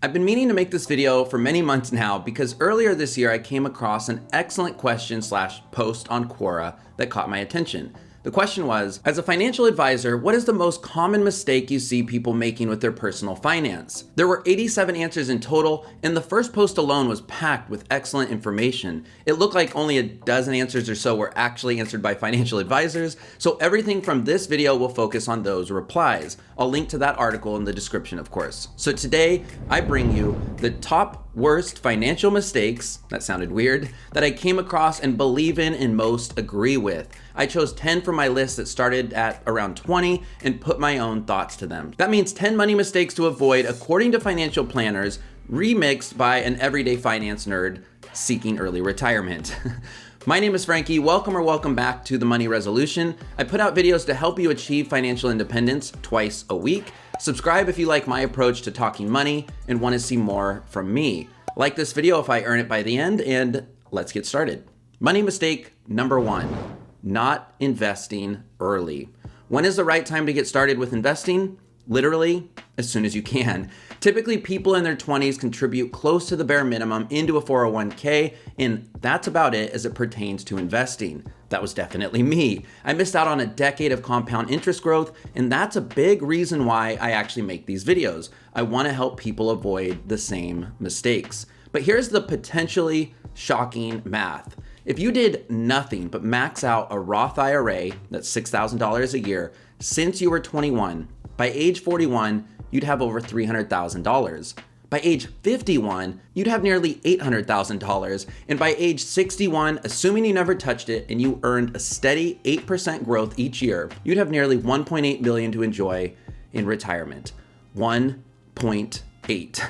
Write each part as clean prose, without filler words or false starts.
I've been meaning to make this video for many months now because earlier this year I came across an excellent question / post on Quora that caught my attention. The question was, as a financial advisor, what is the most common mistake you see people making with their personal finance? There were 87 answers in total, and the first post alone was packed with excellent information. It looked like only a dozen answers or so were actually answered by financial advisors, so everything from this video will focus on those replies. I'll link to that article in the description, of course. So today, I bring you the top worst financial mistakes, that sounded weird, that I came across and believe in and most agree with. I chose 10 from my list that started at around 20 and put my own thoughts to them. That means 10 money mistakes to avoid according to financial planners, remixed by an everyday finance nerd seeking early retirement. My name is Frankie. Welcome back to The Money Resolution. I put out videos to help you achieve financial independence twice a week. Subscribe if you like my approach to talking money and want to see more from me. Like this video if I earn it by the end, and let's get started. Money mistake number 1, not investing early. When is the right time to get started with investing? Literally, as soon as you can. Typically, people in their 20s contribute close to the bare minimum into a 401k, and that's about it as it pertains to investing. That was definitely me. I missed out on a decade of compound interest growth, and that's a big reason why I actually make these videos. I want to help people avoid the same mistakes. But here's the potentially shocking math. If you did nothing but max out a Roth IRA, that's $6,000 a year, since you were 21, by age 41, you'd have over $300,000. By age 51, you'd have nearly $800,000. And by age 61, assuming you never touched it and you earned a steady 8% growth each year, you'd have nearly $1.8 million to enjoy in retirement. 1.8.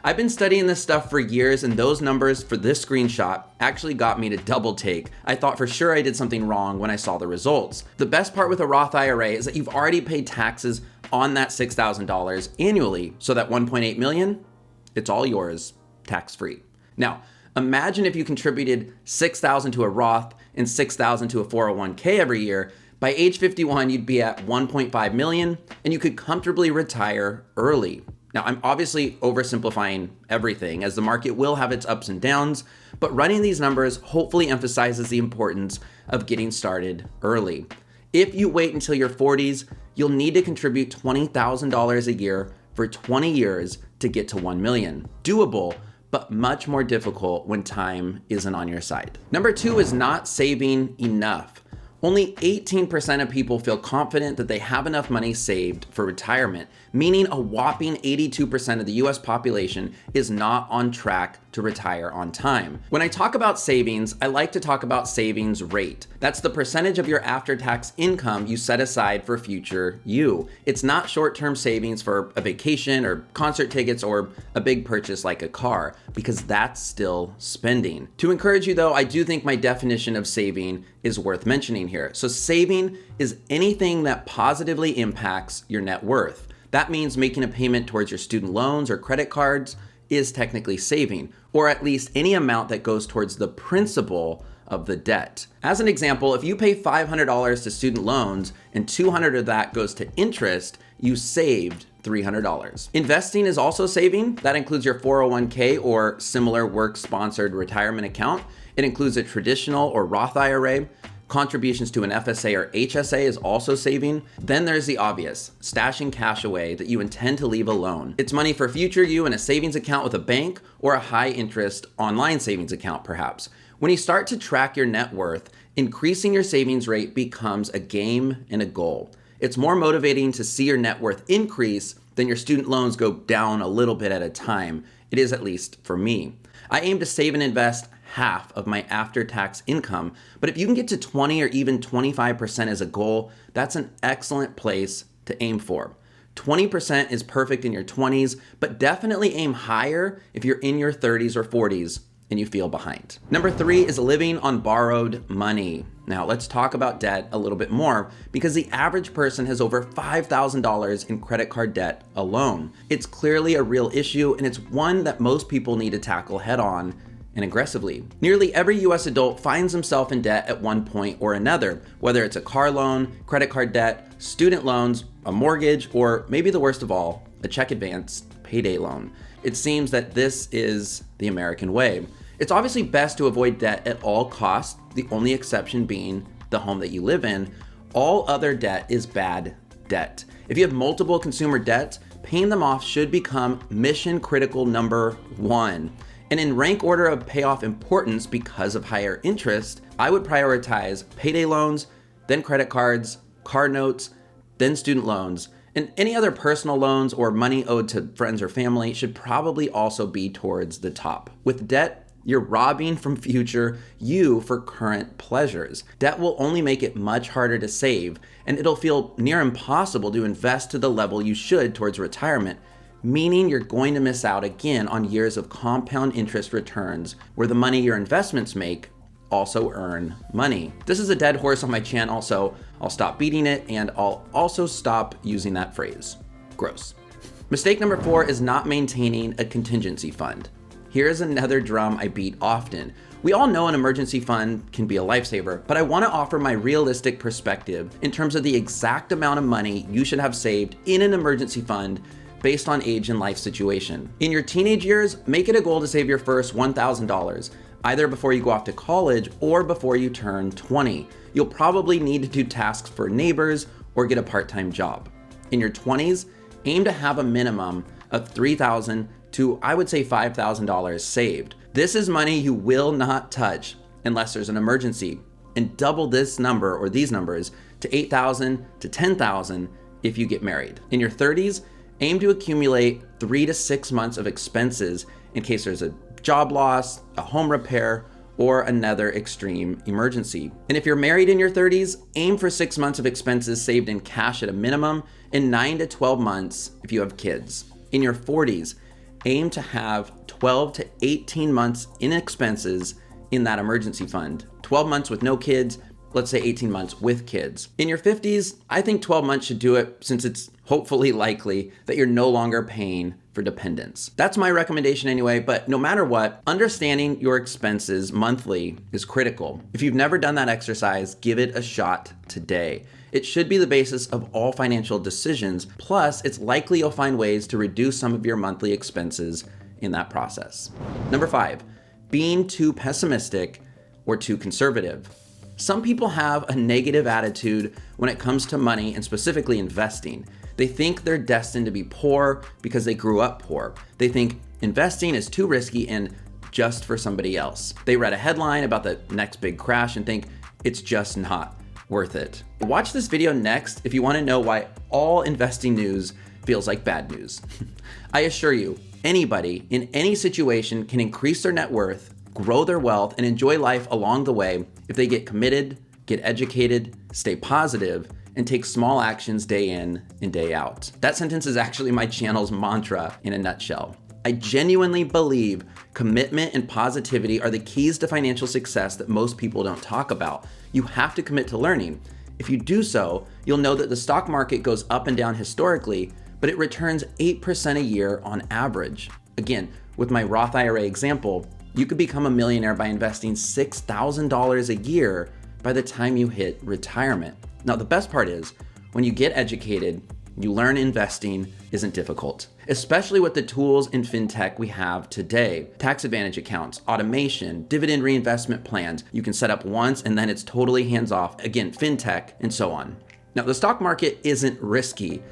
I've been studying this stuff for years, and those numbers for this screenshot actually got me to double take. I thought for sure I did something wrong when I saw the results. The best part with a Roth IRA is that you've already paid taxes on that $6,000 annually, so that $1.8 million, it's all yours, tax-free. Now, imagine if you contributed $6,000 to a Roth and $6,000 to a 401k every year. By age 51, you'd be at $1.5 million, and you could comfortably retire early. Now, I'm obviously oversimplifying everything, as the market will have its ups and downs, but running these numbers hopefully emphasizes the importance of getting started early. If you wait until your 40s, you'll need to contribute $20,000 a year for 20 years to get to 1 million. Doable, but much more difficult when time isn't on your side. Number 2 is not saving enough. Only 18% of people feel confident that they have enough money saved for retirement, meaning a whopping 82% of the US population is not on track to retire on time. When I talk about savings, I like to talk about savings rate. That's the percentage of your after-tax income you set aside for future you. It's not short-term savings for a vacation or concert tickets or a big purchase like a car, because that's still spending. To encourage you though, I do think my definition of saving is worth mentioning here. So saving is anything that positively impacts your net worth. That means making a payment towards your student loans or credit cards is technically saving, or at least any amount that goes towards the principal of the debt. As an example, if you pay $500 to student loans and $200 of that goes to interest, you saved $300. Investing is also saving. That includes your 401k or similar work-sponsored retirement account. It includes a traditional or Roth IRA. Contributions to an FSA or HSA is also saving. Then there's the obvious, stashing cash away that you intend to leave alone. It's money for future you in a savings account with a bank or a high interest online savings account perhaps. When you start to track your net worth, increasing your savings rate becomes a game and a goal. It's more motivating to see your net worth increase than your student loans go down a little bit at a time. It is, at least for me. I aim to save and invest half of my after-tax income, but if you can get to 20 or even 25% as a goal, that's an excellent place to aim for. 20% is perfect in your 20s, but definitely aim higher if you're in your 30s or 40s and you feel behind. Number 3 is living on borrowed money. Now let's talk about debt a little bit more, because the average person has over $5,000 in credit card debt alone. It's clearly a real issue, and it's one that most people need to tackle head on and aggressively. Nearly every US adult finds himself in debt at one point or another, whether it's a car loan, credit card debt, student loans, a mortgage, or maybe the worst of all, a check advance payday loan. It seems that this is the American way. It's obviously best to avoid debt at all costs, the only exception being the home that you live in. All other debt is bad debt. If you have multiple consumer debts, paying them off should become mission critical number one. And in rank order of payoff importance because of higher interest, I would prioritize payday loans, then credit cards, car notes, then student loans, and any other personal loans or money owed to friends or family should probably also be towards the top. With debt, you're robbing from future you for current pleasures. Debt will only make it much harder to save, and it'll feel near impossible to invest to the level you should towards retirement, meaning you're going to miss out again on years of compound interest returns where the money your investments make also earn money. This is a dead horse on my channel, so I'll stop beating it and I'll also stop using that phrase. Gross. Mistake number 4 is not maintaining a contingency fund. Here's another drum I beat often. We all know an emergency fund can be a lifesaver, but I want to offer my realistic perspective in terms of the exact amount of money you should have saved in an emergency fund based on age and life situation. In your teenage years, make it a goal to save your first $1,000, either before you go off to college or before you turn 20. You'll probably need to do tasks for neighbors or get a part-time job. In your 20s, aim to have a minimum of $3,000 to, I would say, $5,000 saved. This is money you will not touch unless there's an emergency, and double this number or these numbers to $8,000 to $10,000 if you get married. In your 30s, aim to accumulate 3 to 6 months of expenses in case there's a job loss, a home repair, or another extreme emergency. And if you're married in your 30s, aim for 6 months of expenses saved in cash at a minimum, and 9 to 12 months if you have kids. In your 40s, aim to have 12 to 18 months in expenses in that emergency fund. 12 months with no kids, let's say 18 months with kids. In your 50s, I think 12 months should do it since it's hopefully likely that you're no longer paying for dependents. That's my recommendation anyway, but no matter what, understanding your expenses monthly is critical. If you've never done that exercise, give it a shot today. It should be the basis of all financial decisions, plus it's likely you'll find ways to reduce some of your monthly expenses in that process. Number 5, being too pessimistic or too conservative. Some people have a negative attitude when it comes to money and specifically investing. They think they're destined to be poor because they grew up poor. They think investing is too risky and just for somebody else. They read a headline about the next big crash and think it's just not worth it. Watch this video next if you want to know why all investing news feels like bad news. I assure you, anybody in any situation can increase their net worth, grow their wealth, and enjoy life along the way if they get committed, get educated, stay positive, and take small actions day in and day out. That sentence is actually my channel's mantra in a nutshell. I genuinely believe commitment and positivity are the keys to financial success that most people don't talk about. You have to commit to learning. If you do so, you'll know that the stock market goes up and down historically, but it returns 8% a year on average. Again, with my Roth IRA example, you could become a millionaire by investing $6,000 a year by the time you hit retirement. Now, the best part is, when you get educated, you learn investing isn't difficult, especially with the tools in fintech we have today. Tax advantage accounts, automation, dividend reinvestment plans. You can set up once and then it's totally hands-off. Again, fintech and so on. Now, the stock market isn't risky.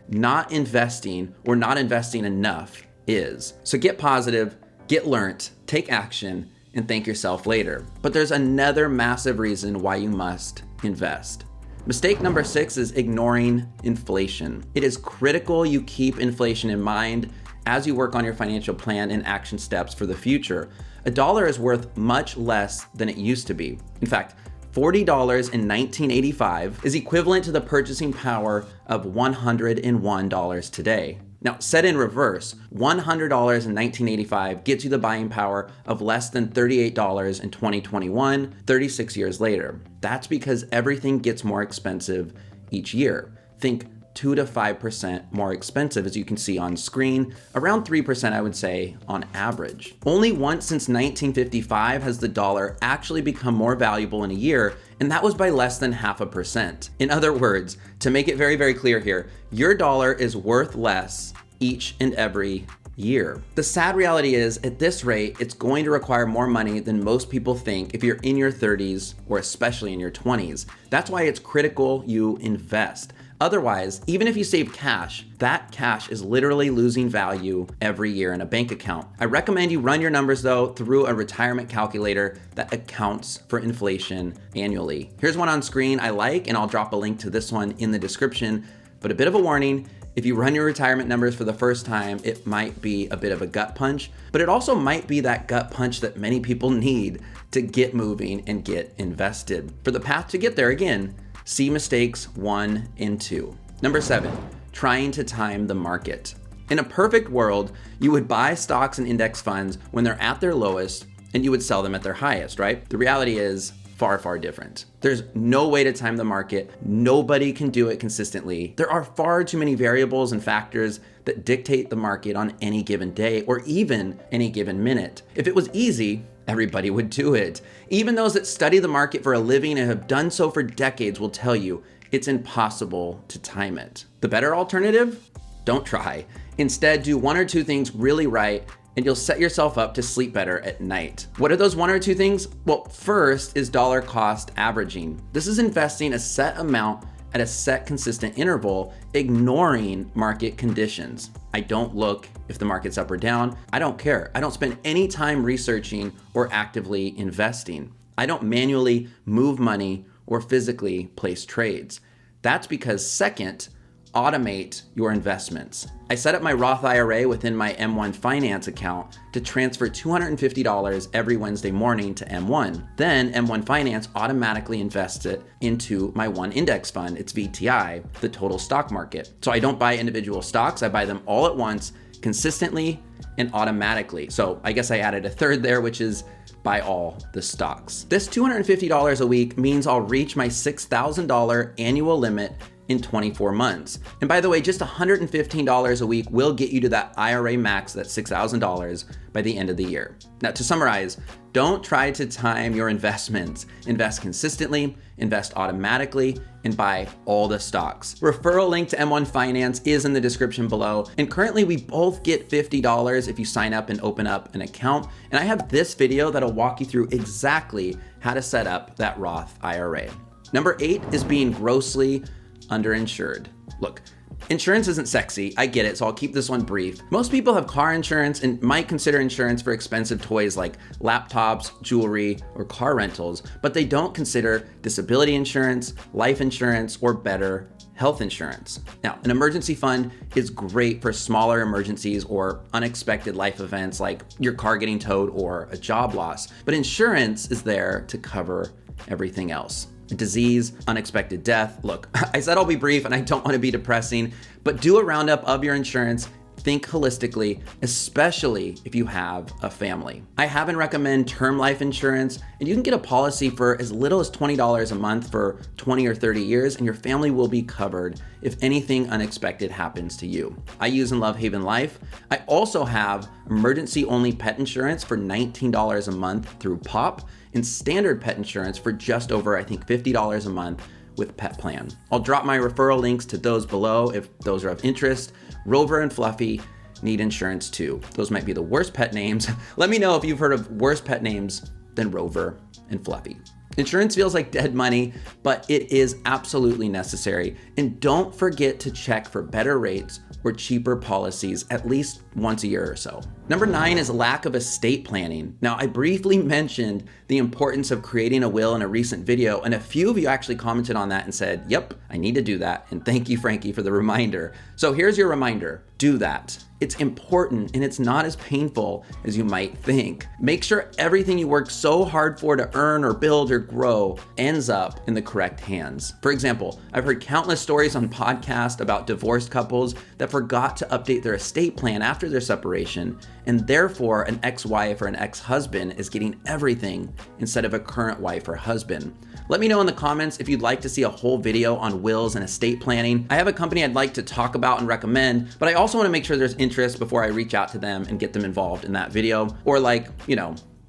Not investing or not investing enough is. So get positive, get learnt, take action, and thank yourself later. But there's another massive reason why you must invest. Mistake number 6 is ignoring inflation. It is critical you keep inflation in mind as you work on your financial plan and action steps for the future. A dollar is worth much less than it used to be. In fact, $40 in 1985 is equivalent to the purchasing power of $101 today. Now, set in reverse, $100 in 1985 gets you the buying power of less than $38 in 2021, 36 years later. That's because everything gets more expensive each year. Think 2 to 5% more expensive, as you can see on screen, around 3% I would say on average. Only once since 1955 has the dollar actually become more valuable in a year, and that was by less than 0.5%. In other words, to make it very, very clear here, your dollar is worth less each and every year. The sad reality is, at this rate, it's going to require more money than most people think if you're in your 30s or especially in your 20s. That's why it's critical you invest. Otherwise, even if you save cash, that cash is literally losing value every year in a bank account. I recommend you run your numbers though through a retirement calculator that accounts for inflation annually. Here's one on screen I like, and I'll drop a link to this one in the description. But a bit of a warning, if you run your retirement numbers for the first time, it might be a bit of a gut punch, but it also might be that gut punch that many people need to get moving and get invested. For the path to get there, again, see mistakes 1 and 2. Number 7, trying to time the market. In a perfect world, you would buy stocks and index funds when they're at their lowest and you would sell them at their highest, right? The reality is far, far different. There's no way to time the market. Nobody can do it consistently. There are far too many variables and factors that dictate the market on any given day or even any given minute. If it was easy, everybody would do it. Even those that study the market for a living and have done so for decades will tell you it's impossible to time it. The better alternative? Don't try. Instead, do 1 or 2 things really right and you'll set yourself up to sleep better at night. What are those 1 or 2 things? Well, first is dollar cost averaging. This is investing a set amount at a set consistent interval, ignoring market conditions. I don't look if the market's up or down. I don't care. I don't spend any time researching or actively investing. I don't manually move money or physically place trades. That's because second, automate your investments. I set up my Roth IRA within my M1 Finance account to transfer $250 every Wednesday morning to M1. Then M1 Finance automatically invests it into my one index fund, it's VTI, the total stock market. So I don't buy individual stocks, I buy them all at once, consistently and automatically. So I guess I added a third there, which is buy all the stocks. This $250 a week means I'll reach my $6,000 annual limit in 24 months. And by the way, just $115 a week will get you to that IRA max, that $6,000 by the end of the year. Now, to summarize, don't try to time your investments. Invest consistently, invest automatically, and buy all the stocks. Referral link to M1 Finance is in the description below. And currently we both get $50 if you sign up and open up an account. And I have this video that'll walk you through exactly how to set up that Roth IRA. Number 8 is being grossly underinsured. Look, insurance isn't sexy, I get it, so I'll keep this one brief. Most people have car insurance and might consider insurance for expensive toys like laptops, jewelry, or car rentals, but they don't consider disability insurance, life insurance, or better, health insurance. Now, an emergency fund is great for smaller emergencies or unexpected life events like your car getting towed or a job loss, but insurance is there to cover everything else. A disease, unexpected death. Look, I said I'll be brief and I don't want to be depressing, but do a roundup of your insurance. Think holistically, especially if you have a family. I have and recommend term life insurance, and you can get a policy for as little as $20 a month for 20 or 30 years, and your family will be covered if anything unexpected happens to you. I use and love Haven Life. I also have emergency-only pet insurance for $19 a month through POP, and standard pet insurance for just over, I think, $50 a month with Pet Plan. I'll drop my referral links to those below if those are of interest. Rover and Fluffy need insurance too. Those might be the worst pet names. Let me know if you've heard of worse pet names than Rover and Fluffy. Insurance feels like dead money, but it is absolutely necessary. And don't forget to check for better rates or cheaper policies at least once a year or so. Number 9 is lack of estate planning. Now, I briefly mentioned the importance of creating a will in a recent video, and a few of you actually commented on that and said, yep, I need to do that. And thank you, Frankie, for the reminder. So here's your reminder, do that. It's important and it's not as painful as you might think. Make sure everything you worked so hard for to earn or build or grow ends up in the correct hands. For example, I've heard countless stories on podcasts about divorced couples that forgot to update their estate plan after their separation, and therefore an ex-wife or an ex-husband is getting everything instead of a current wife or husband. Let me know in the comments if you'd like to see a whole video on wills and estate planning. I have a company I'd like to talk about and recommend, but I also want to make sure there's interest before I reach out to them and get them involved in that video, or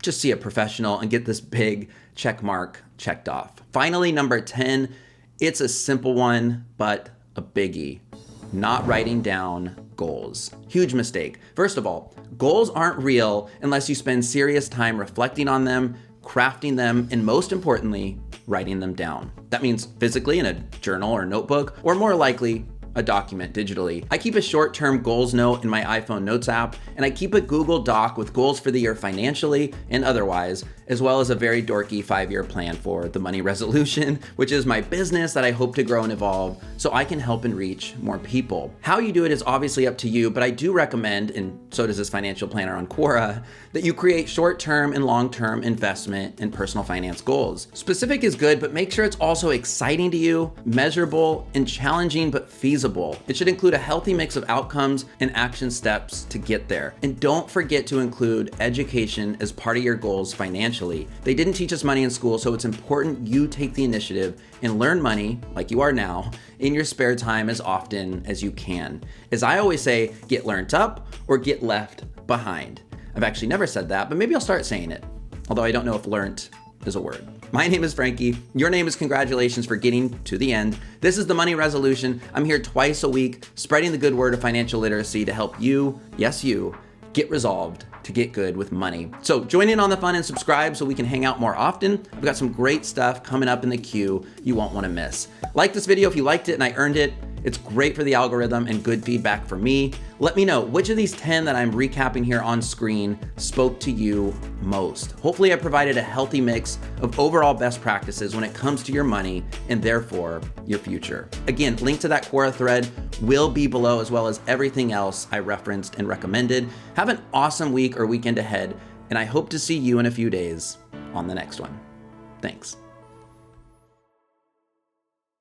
just see a professional and get this big check mark checked off. Finally, number 10, it's a simple one, but a biggie. Not writing down goals. Huge mistake. First of all, goals aren't real unless you spend serious time reflecting on them, crafting them, and most importantly, writing them down. That means physically in a journal or notebook, or more likely, a document digitally. I keep a short-term goals note in my iPhone Notes app, and I keep a Google Doc with goals for the year financially and otherwise, as well as a very dorky 5-year plan for the money resolution, which is my business that I hope to grow and evolve so I can help and reach more people. How you do it is obviously up to you, but I do recommend, and so does this financial planner on Quora, that you create short-term and long-term investment and personal finance goals. Specific is good, but make sure it's also exciting to you, measurable, and challenging but feasible. It should include a healthy mix of outcomes and action steps to get there. And don't forget to include education as part of your goals financially. They didn't teach us money in school, so it's important you take the initiative and learn money, like you are now, in your spare time as often as you can. As I always say, get learned up or get left behind. I've actually never said that, but maybe I'll start saying it, although I don't know if learnt is a word. My name is Frankie. Your name is congratulations for getting to the end. This is the Money Resolution. I'm here twice a week, spreading the good word of financial literacy to help you, yes you, get resolved to get good with money. So join in on the fun and subscribe so we can hang out more often. I've got some great stuff coming up in the queue you won't want to miss. Like this video if you liked it and I earned it. It's great for the algorithm and good feedback for me. Let me know which of these 10 that I'm recapping here on screen spoke to you most. Hopefully I provided a healthy mix of overall best practices when it comes to your money and therefore your future. Again, link to that Quora thread will be below, as well as everything else I referenced and recommended. Have an awesome week or weekend ahead, and I hope to see you in a few days on the next one. Thanks.